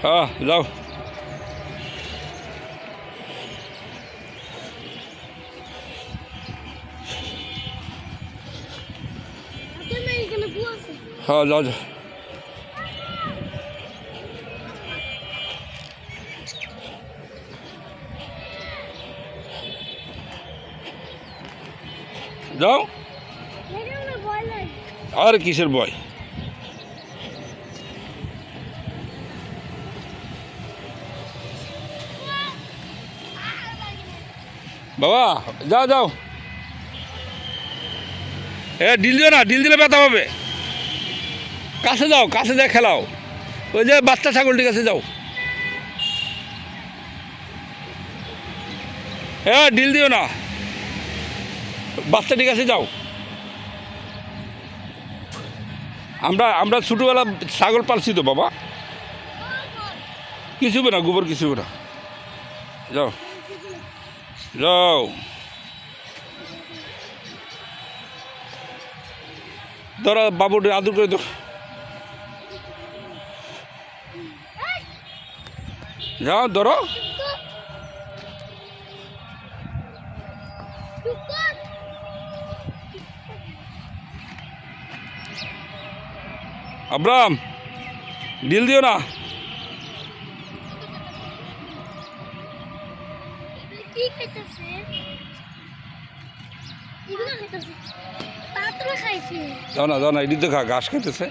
হ্যাঁ যাও। হ্যাঁ যাও যাও। যাও। আর কিসের ভয়? বাবা যাও যাও। ডিল দিও না, ডিল দিলে ব্যথা পাবে। কাছে যাও, কাছে যা খেলাও। ওই যে বাচ্চা ছাগলটির কাছে যাও। ডিল দিও না, বাচ্চাটির কাছে যাও। আমরা ছোটোবেলা ছাগল পালছি তো বাবা, কিছু না, গোবর কিছু না। যাও যাও। ধরো বাবুটি আদর করে দাও। যাও ধরো। আব্রাম ডিল দিও না। যাও না, যাও না, এটি তো ঘাস খেতেছে।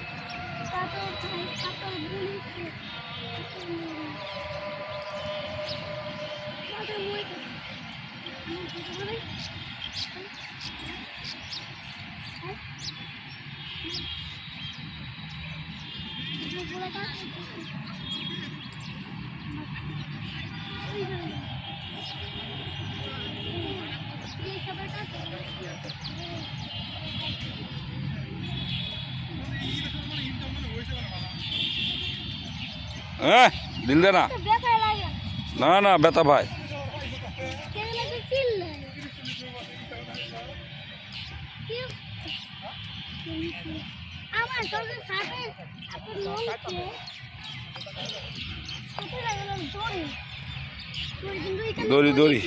হ্যাঁ দিল দে না, না না ব্যথা ভাই। দড়ি দড়ি।